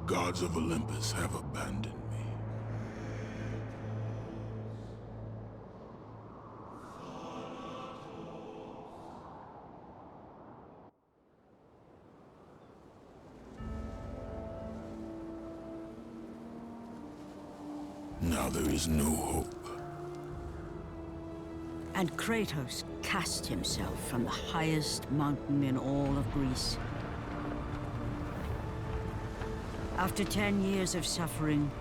gods of Olympus have abandoned me. Now there is no hope. And Kratos cast himself from the highest mountain in all of Greece. After 10 years of suffering,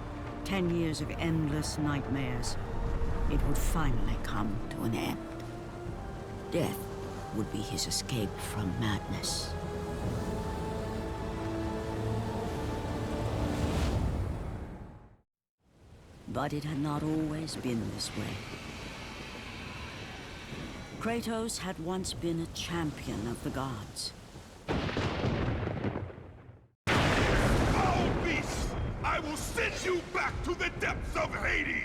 10 years of endless nightmares, it would finally come to an end. Death would be his escape from madness. But it had not always been this way. Kratos had once been a champion of the gods. Foul beast! I will send you back to the depths of Hades!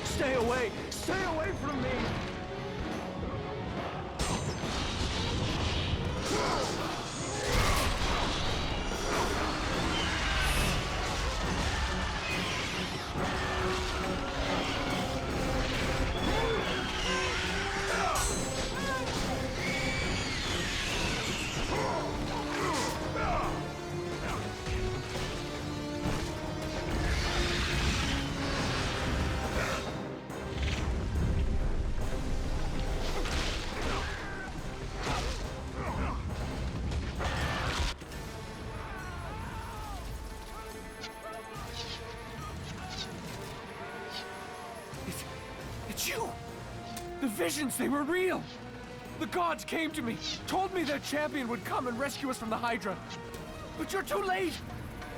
Stay away! Stay away from me! It's you! The visions, they were real! The gods came to me, told me their champion would come and rescue us from the Hydra. But you're too late!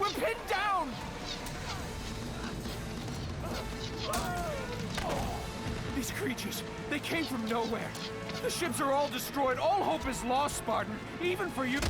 We're pinned down! These creatures, they came from nowhere. The ships are all destroyed. All hope is lost, Spartan. Even for you.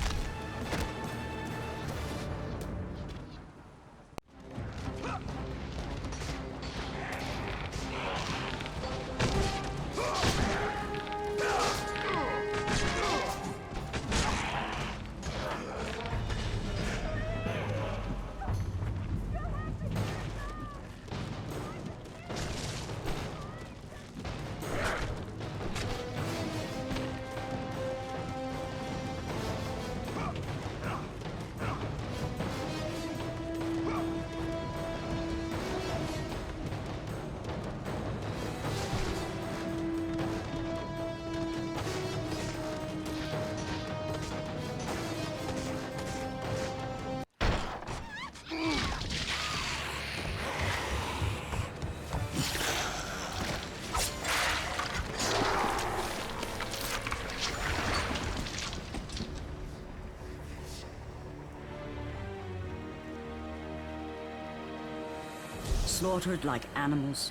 Slaughtered like animals,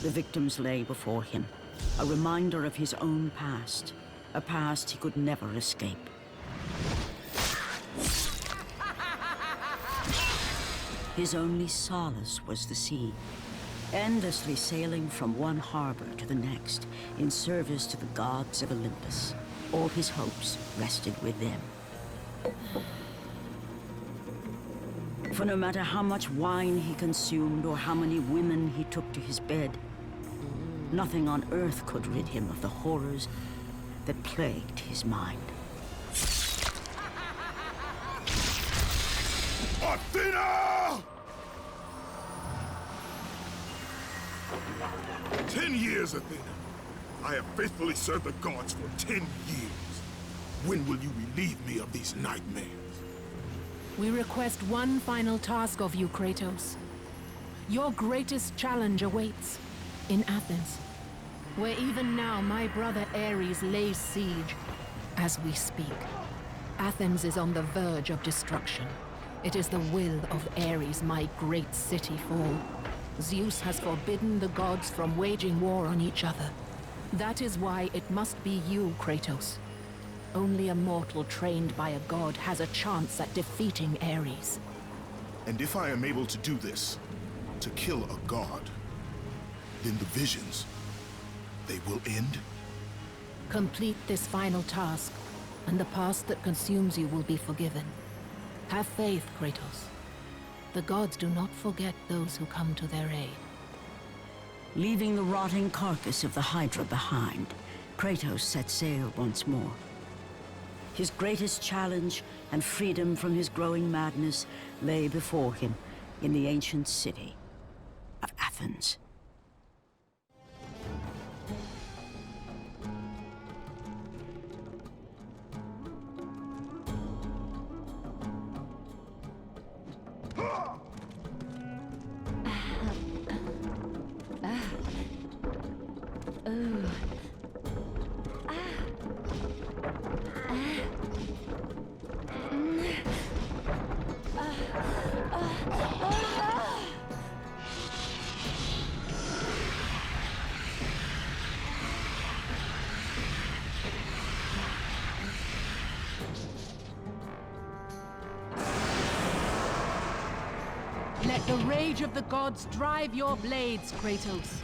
the victims lay before him, a reminder of his own past, a past he could never escape. His only solace was the sea, endlessly sailing from one harbor to the next in service to the gods of Olympus. All his hopes rested with them. For no matter how much wine he consumed or how many women he took to his bed, nothing on earth could rid him of the horrors that plagued his mind. Athena! 10 years, Athena. I have faithfully served the gods for 10 years. When will you relieve me of these nightmares? We request one final task of you, Kratos. Your greatest challenge awaits in Athens, where even now my brother Ares lays siege as we speak. Athens is on the verge of destruction. It is the will of Ares my great city fall. Zeus has forbidden the gods from waging war on each other. That is why it must be you, Kratos. Only a mortal trained by a god has a chance at defeating Ares. And if I am able to do this, to kill a god, then the visions, they will end? Complete this final task, and the past that consumes you will be forgiven. Have faith, Kratos. The gods do not forget those who come to their aid. Leaving the rotting carcass of the Hydra behind, Kratos set sail once more. His greatest challenge and freedom from his growing madness lay before him in the ancient city of Athens. Let the rage of the gods drive your blades, Kratos.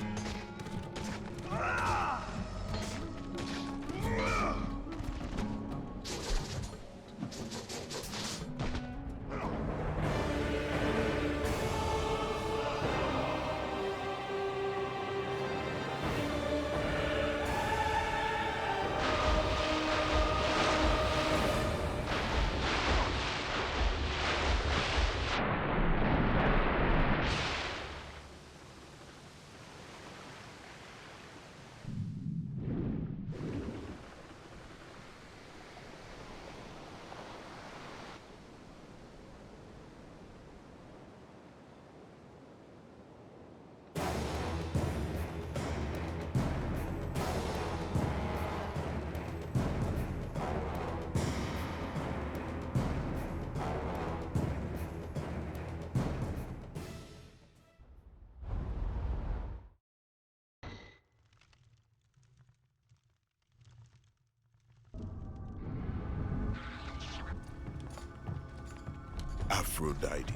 Aphrodite.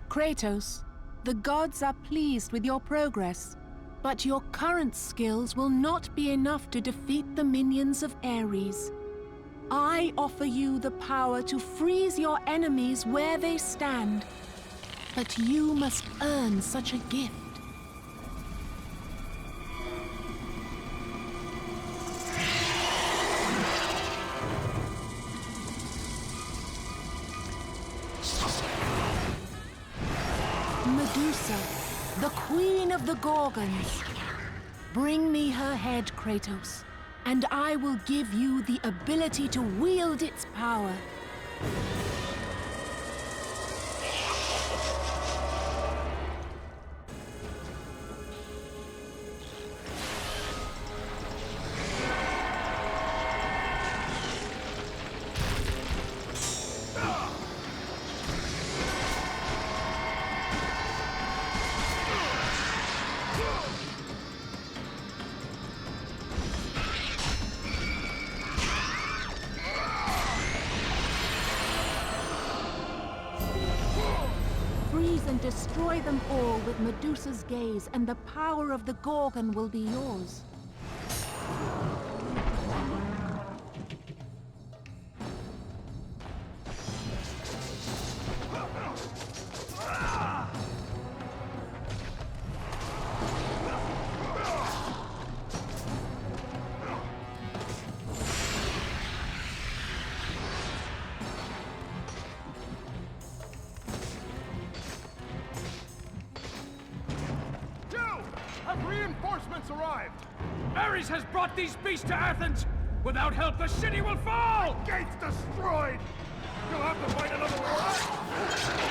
Kratos, the gods are pleased with your progress, but your current skills will not be enough to defeat the minions of Ares. I offer you the power to freeze your enemies where they stand, but you must earn such a gift. Medusa, the queen of the Gorgons. Bring me her head, Kratos, and I will give you the ability to wield its power. Freeze and destroy them all with Medusa's gaze, and the power of the Gorgon will be yours. units arrived! Ares has brought these beasts to Athens! Without help, the city will fall! Gates destroyed! You'll have to fight another war!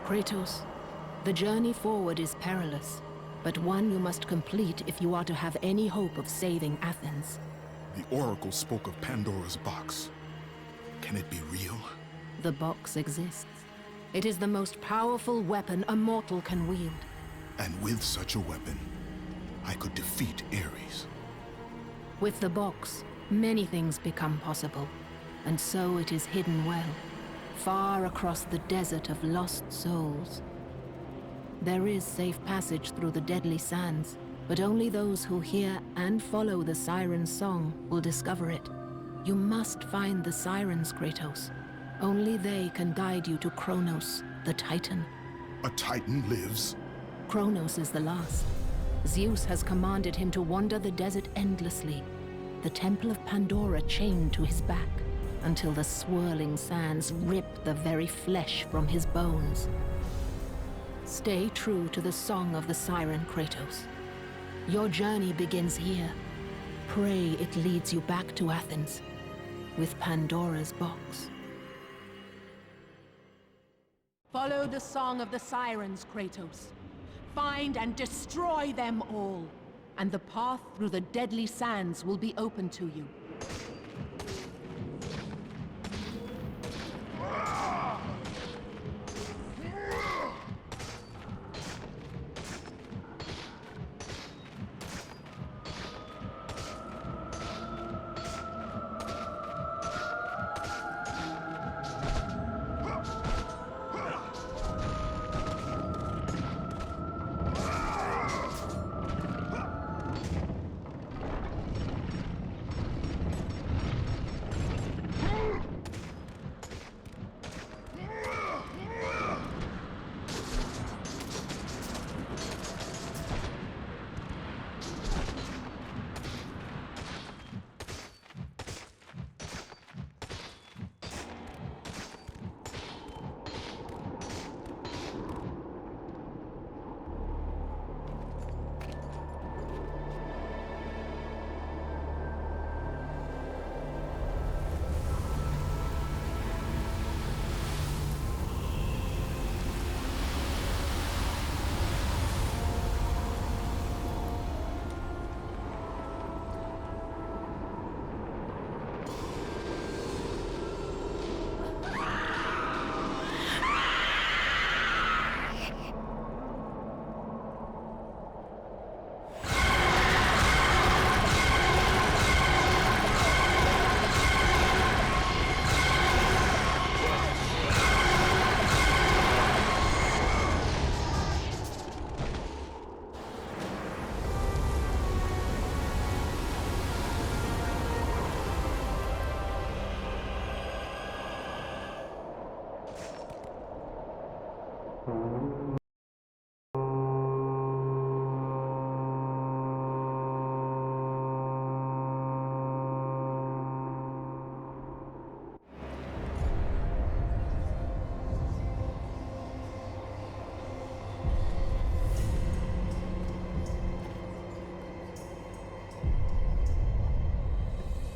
Kratos, the journey forward is perilous, but one you must complete if you are to have any hope of saving Athens. The Oracle spoke of Pandora's box. Can it be real? The box exists. It is the most powerful weapon a mortal can wield. And with such a weapon, I could defeat Ares. With the box, many things become possible, and so it is hidden well, far across the desert of lost souls. There is safe passage through the deadly sands, but only those who hear and follow the siren's song will discover it. You must find the sirens, Kratos. Only they can guide you to Kronos, the Titan. A Titan lives? Kronos is the last. Zeus has commanded him to wander the desert endlessly, the Temple of Pandora chained to his back, until the swirling sands rip the very flesh from his bones. Stay true to the song of the siren, Kratos. Your journey begins here. Pray it leads you back to Athens, with Pandora's box. Follow the song of the sirens, Kratos. Find and destroy them all, and the path through the deadly sands will be open to you.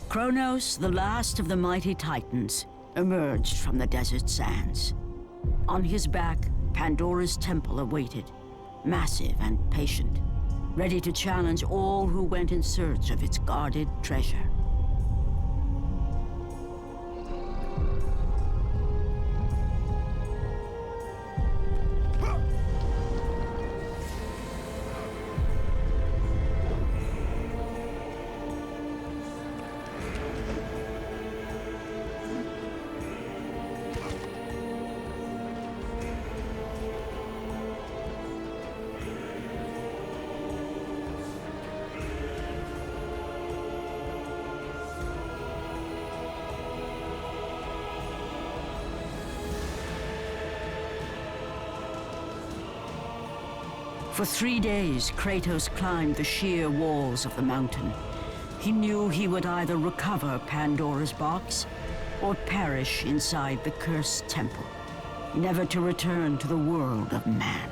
Kronos, the last of the mighty Titans, emerged from the desert sands. On his back, Pandora's temple awaited, massive and patient, ready to challenge all who went in search of its guarded treasure. For 3 days, Kratos climbed the sheer walls of the mountain. He knew he would either recover Pandora's box or perish inside the cursed temple, never to return to the world of man.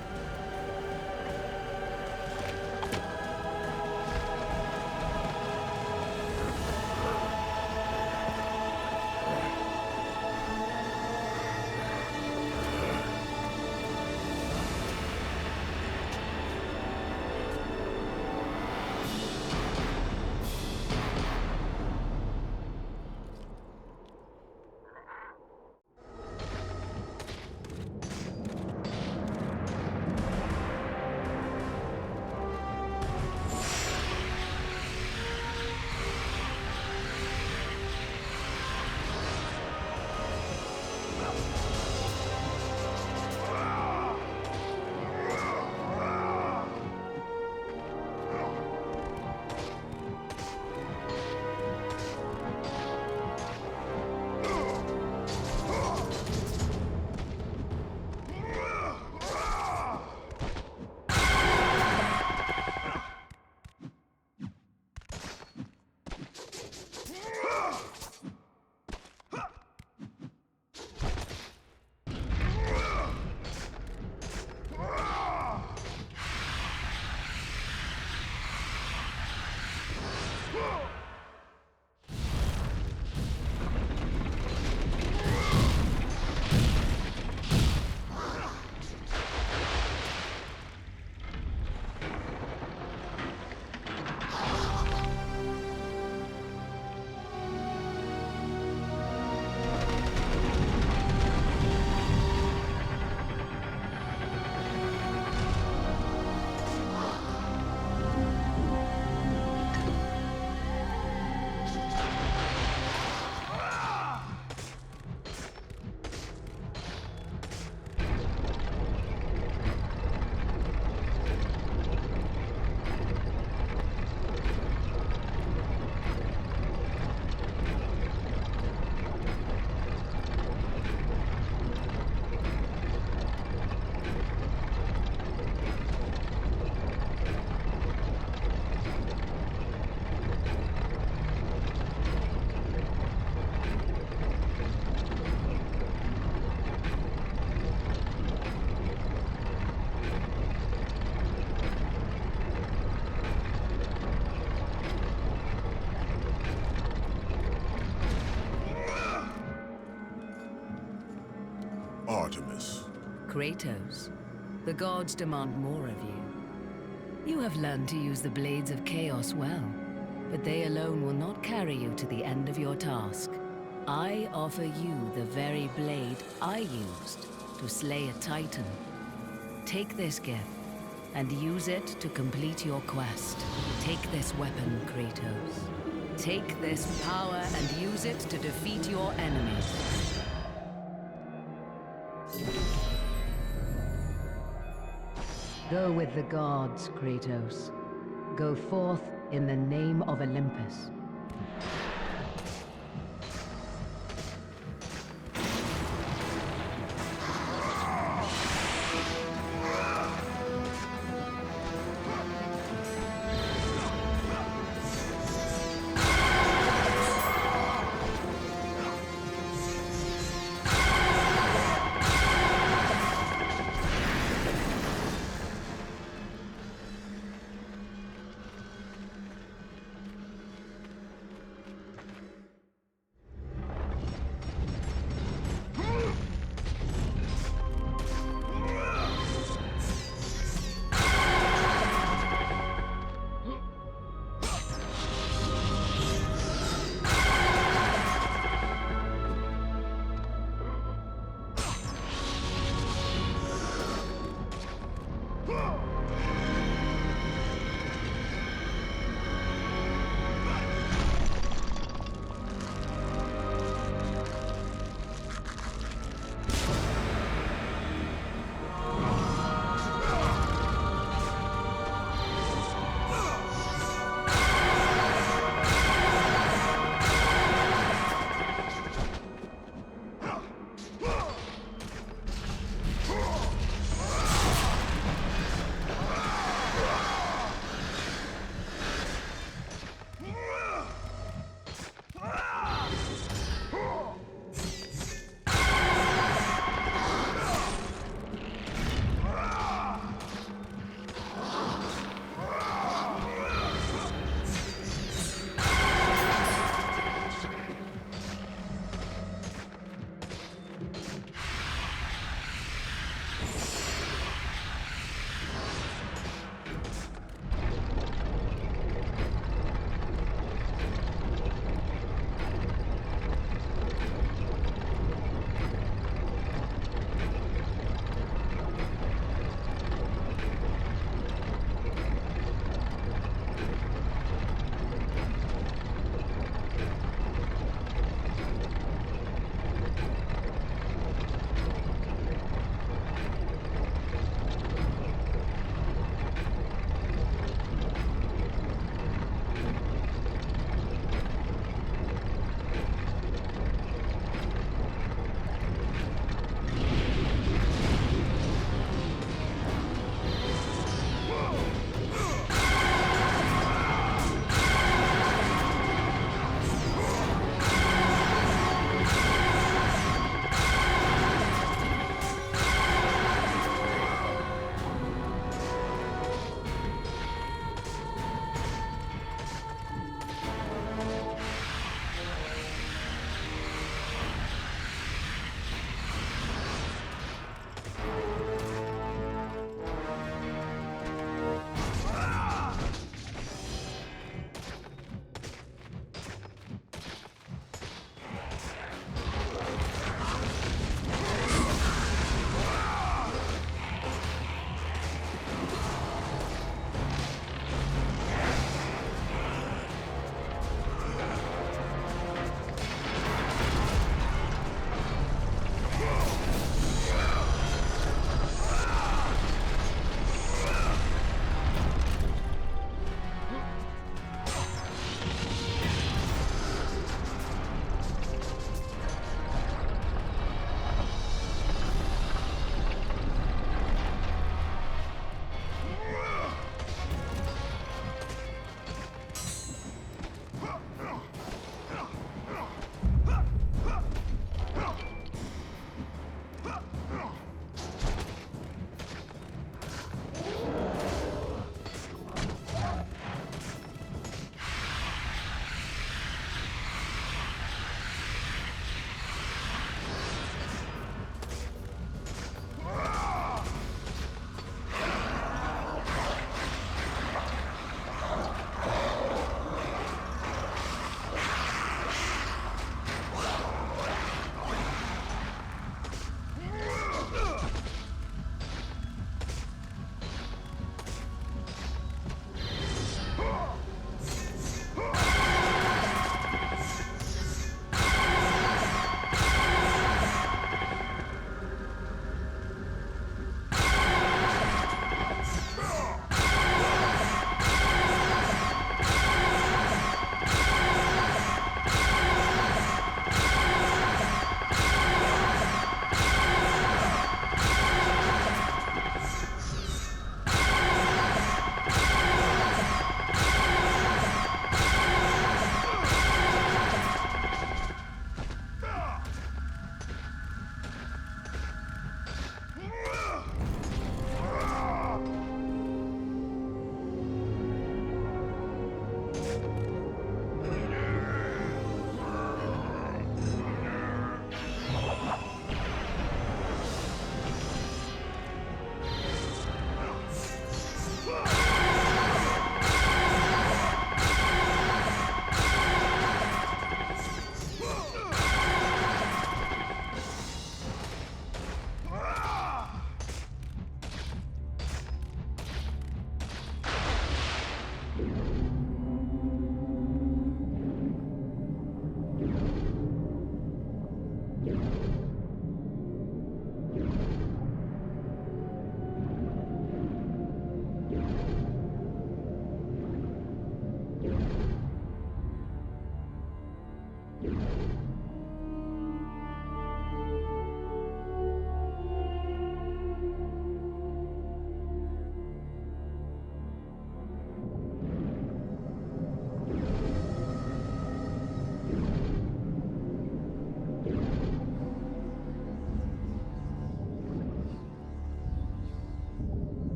Artemis. Kratos, the gods demand more of you. You have learned to use the Blades of Chaos well, but they alone will not carry you to the end of your task. I offer you the very blade I used to slay a Titan. Take this gift, and use it to complete your quest. Take this weapon, Kratos. Take this power and use it to defeat your enemies. Go with the gods, Kratos. Go forth in the name of Olympus.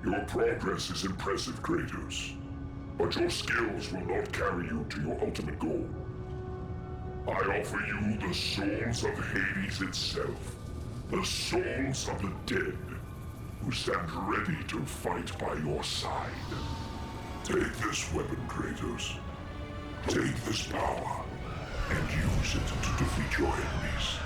Your progress is impressive, Kratos. But your skills will not carry you to your ultimate goal. I offer you the souls of Hades itself. The souls of the dead, who stand ready to fight by your side. Take this weapon, Kratos. Take this power, and use it to defeat your enemies.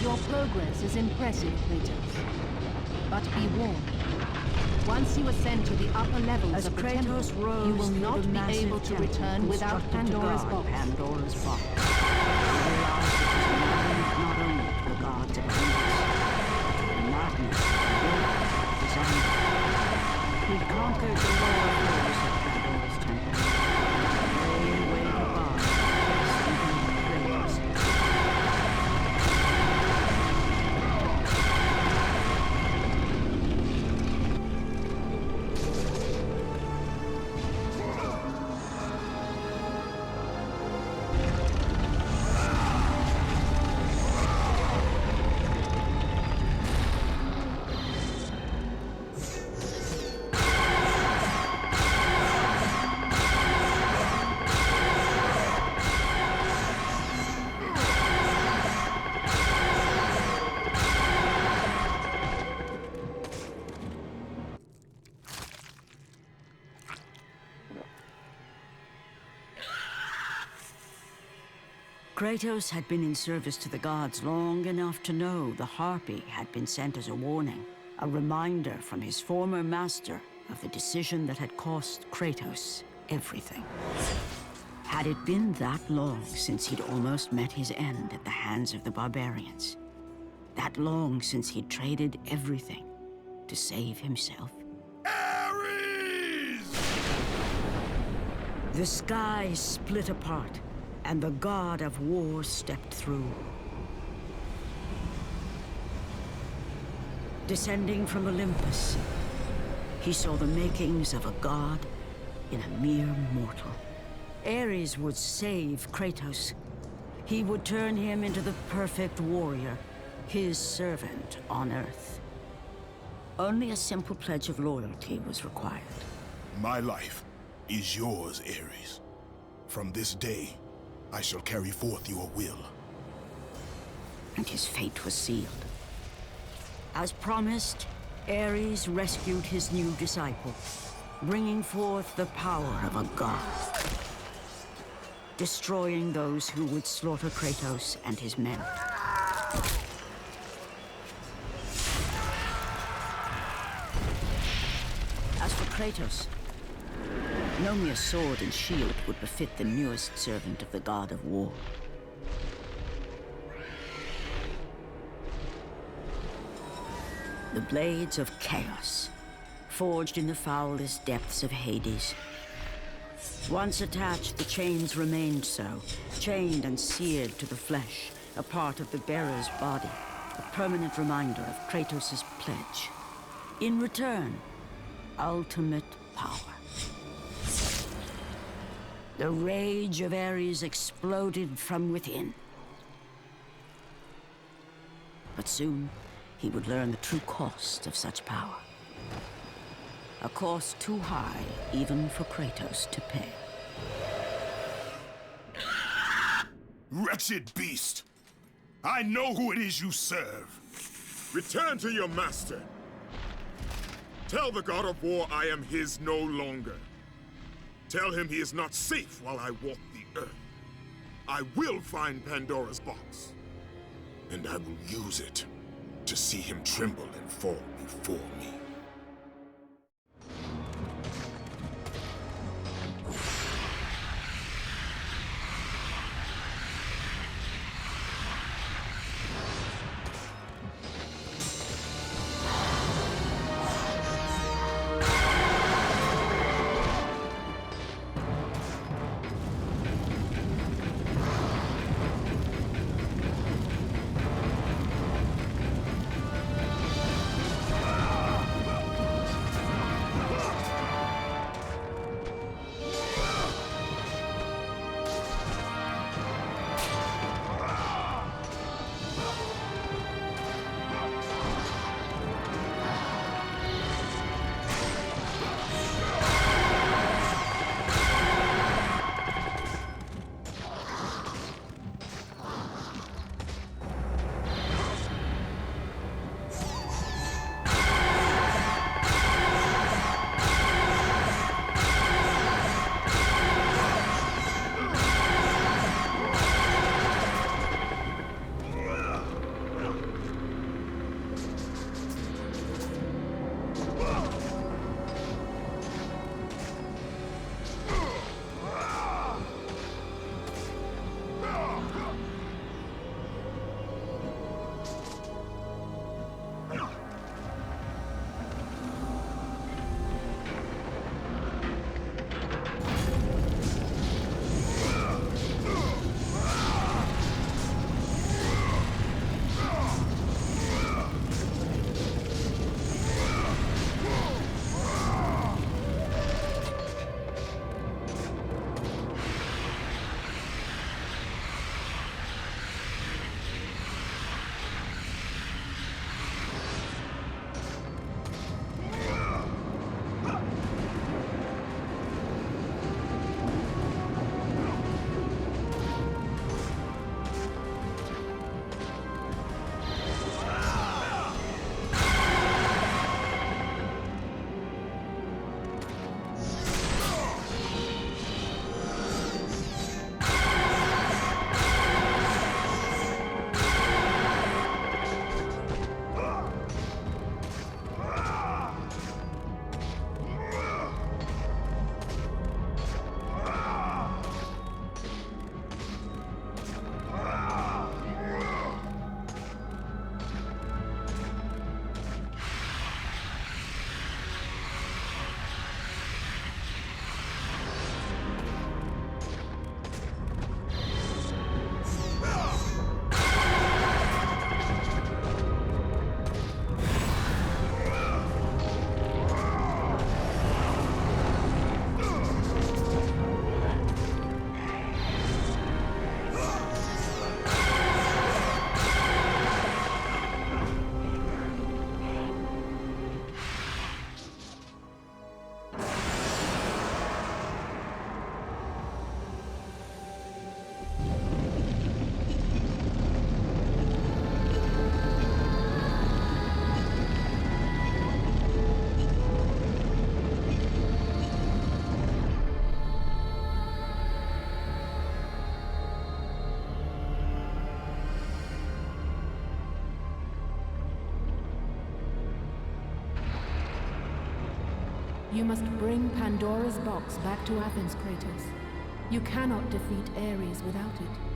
Your progress is impressive, Kratos. But be warned. Once you ascend to the upper levels As of the Kratos temple, rose you will through not the be massive able to temple return without constructed to Pandora's guard box. Pandora's box. He realized it was maddening not only to the gods of Olympus, but the madness of the will of his anger. He conquered the lower floors of Pandora's temple. Lay way above, praise. Kratos had been in service to the gods long enough to know the Harpy had been sent as a warning, a reminder from his former master of the decision that had cost Kratos everything. Had it been that long since he'd almost met his end at the hands of the barbarians? That long since he'd traded everything to save himself? Ares! The sky split apart, and the god of war stepped through. Descending from Olympus, he saw the makings of a god in a mere mortal. Ares would save Kratos. He would turn him into the perfect warrior, his servant on Earth. Only a simple pledge of loyalty was required. My life is yours, Ares. From this day, I shall carry forth your will. And his fate was sealed. As promised, Ares rescued his new disciple, bringing forth the power of a god, destroying those who would slaughter Kratos and his men. As for Kratos, no mere sword and shield would befit the newest servant of the god of war. The blades of chaos, forged in the foulest depths of Hades. Once attached, the chains remained so, chained and seared to the flesh, a part of the bearer's body, a permanent reminder of Kratos' pledge. In return, ultimate power. The rage of Ares exploded from within. But soon, he would learn the true cost of such power. A cost too high even for Kratos to pay. Wretched beast! I know who it is you serve. Return to your master. Tell the god of war I am his no longer. Tell him he is not safe while I walk the earth. I will find Pandora's box. And I will use it to see him tremble and fall before me. You must bring Pandora's box back to Athens, Kratos. You cannot defeat Ares without it.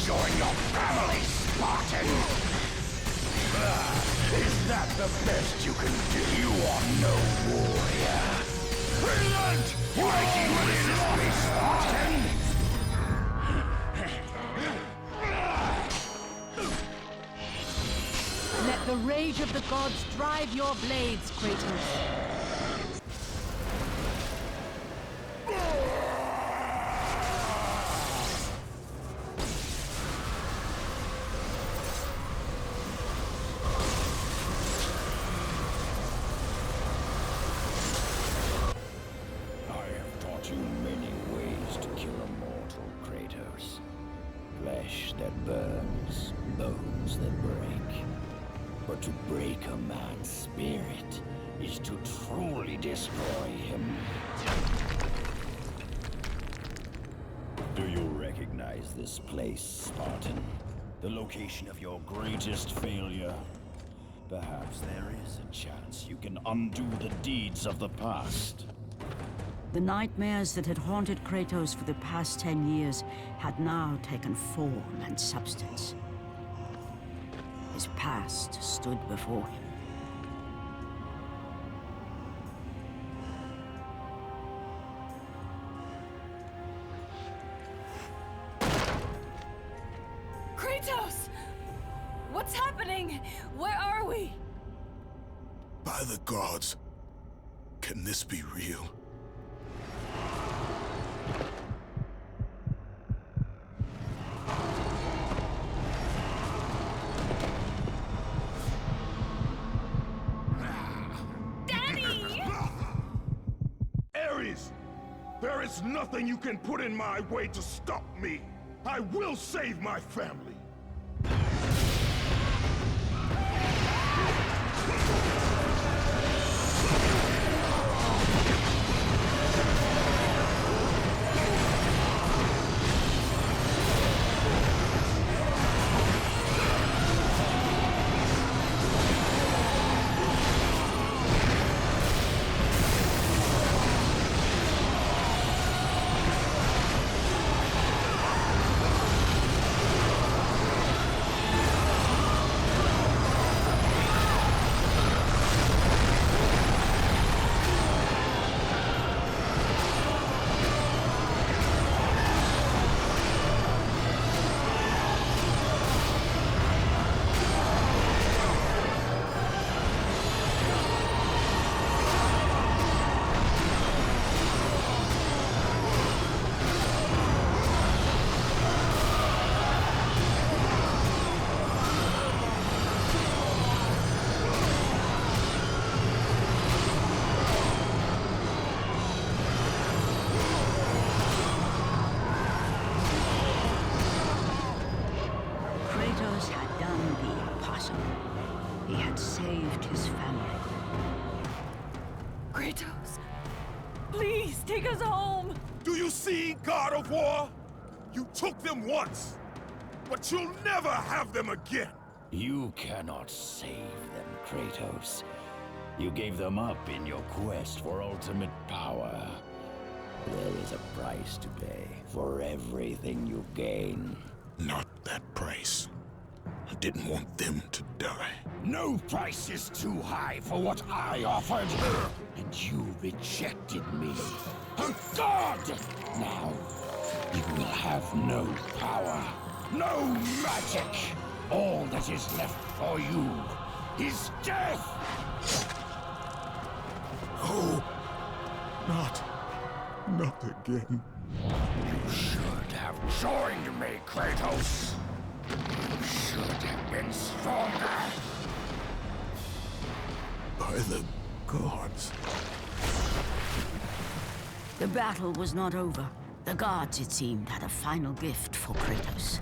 join your family, Spartan! Is that the best you can do? You are no warrior. Brilliant! Why do you resist me, Spartan? Let the rage of the gods drive your blades, Kratos. You many ways to kill a mortal, Kratos. Flesh that burns, bones that break. But to break a man's spirit is to truly destroy him. Do you recognize this place, Spartan? The location of your greatest failure? Perhaps there is a chance you can undo the deeds of the past. The nightmares that had haunted Kratos for the past 10 years had now taken form and substance. His past stood before him. Kratos! What's happening? Where are we? By the gods, can this be real? There is nothing you can put in my way to stop me. I will save my family. saved his family. Kratos, please take us home. Do you see, God of War? You took them once, but you'll never have them again. You cannot save them, Kratos. You gave them up in your quest for ultimate power. There is a price to pay for everything you gain. Not that price. I didn't want them to die. No price is too high for what I offered. And you rejected me. A god! Now, you will have no power, no magic. All that is left for you is death! Oh, not again. You should have joined me, Kratos. You should have been stronger. By the gods. The battle was not over. The gods, it seemed, had a final gift for Kratos.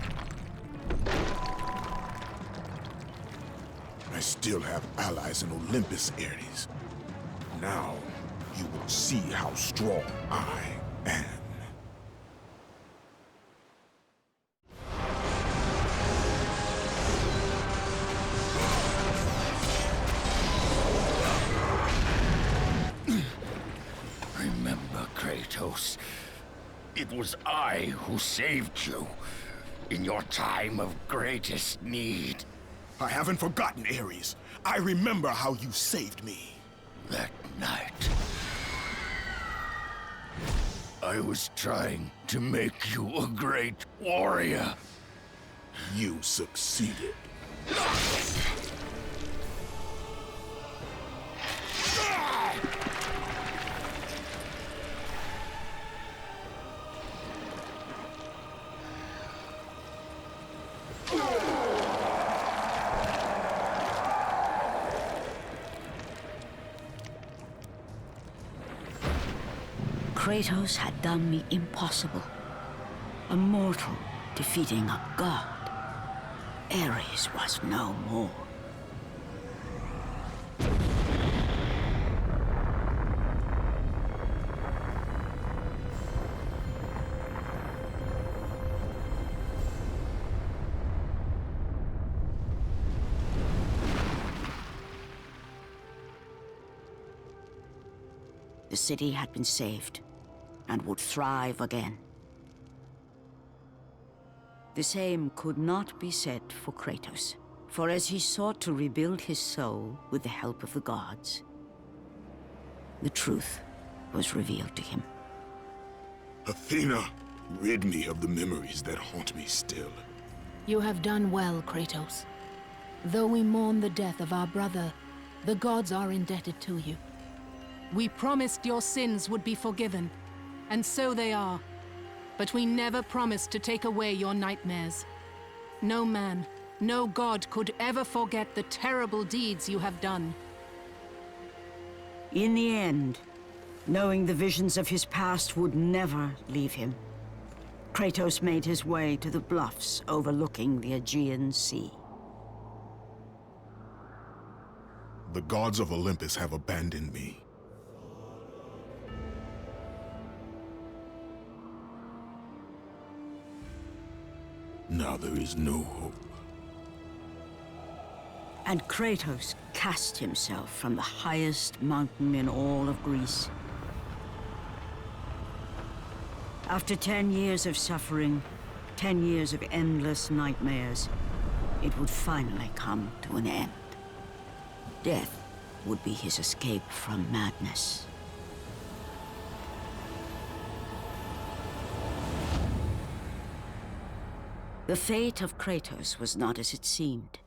I still have allies in Olympus, Ares. Now, you will see how strong I am. Remember, Kratos, it was I who saved you. in your time of greatest need. I haven't forgotten, Ares. I remember how you saved me. That night, I was trying to make you a great warrior. You succeeded. Kratos had done the impossible. A mortal defeating a god. Ares was no more. The city had been saved and would thrive again. The same could not be said for Kratos, for as he sought to rebuild his soul with the help of the gods, the truth was revealed to him. Athena, rid me of the memories that haunt me still. You have done well, Kratos. Though we mourn the death of our brother, the gods are indebted to you. We promised your sins would be forgiven, and so they are. But we never promised to take away your nightmares. No man, no god could ever forget the terrible deeds you have done. In the end, knowing the visions of his past would never leave him, Kratos made his way to the bluffs overlooking the Aegean Sea. The gods of Olympus have abandoned me. Now there is no hope. And Kratos cast himself from the highest mountain in all of Greece. After 10 years of suffering, 10 years of endless nightmares, it would finally come to an end. Death would be his escape from madness. The fate of Kratos was not as it seemed.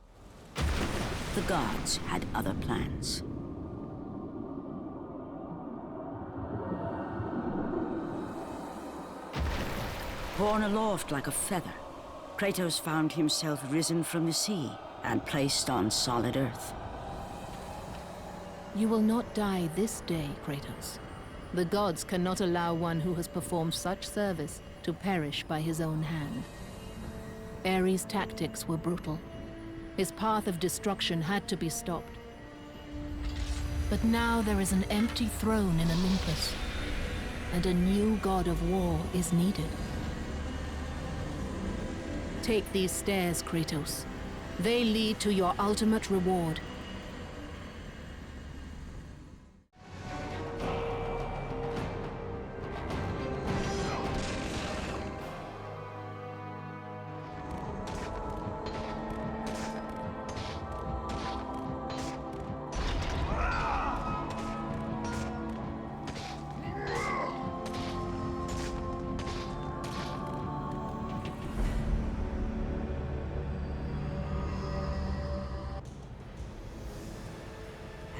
The gods had other plans. Borne aloft like a feather, Kratos found himself risen from the sea and placed on solid earth. You will not die this day, Kratos. The gods cannot allow one who has performed such service to perish by his own hand. Ares' tactics were brutal. His path of destruction had to be stopped. But now there is an empty throne in Olympus, and a new god of war is needed. Take these stairs, Kratos. They lead to your ultimate reward.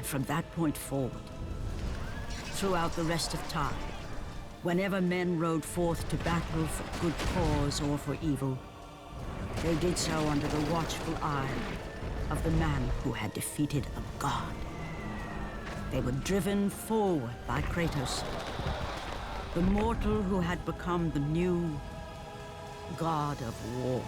From that point forward, throughout the rest of time, whenever men rode forth to battle for good cause or for evil, they did so under the watchful eye of the man who had defeated a god. They were driven forward by Kratos, the mortal who had become the new god of war.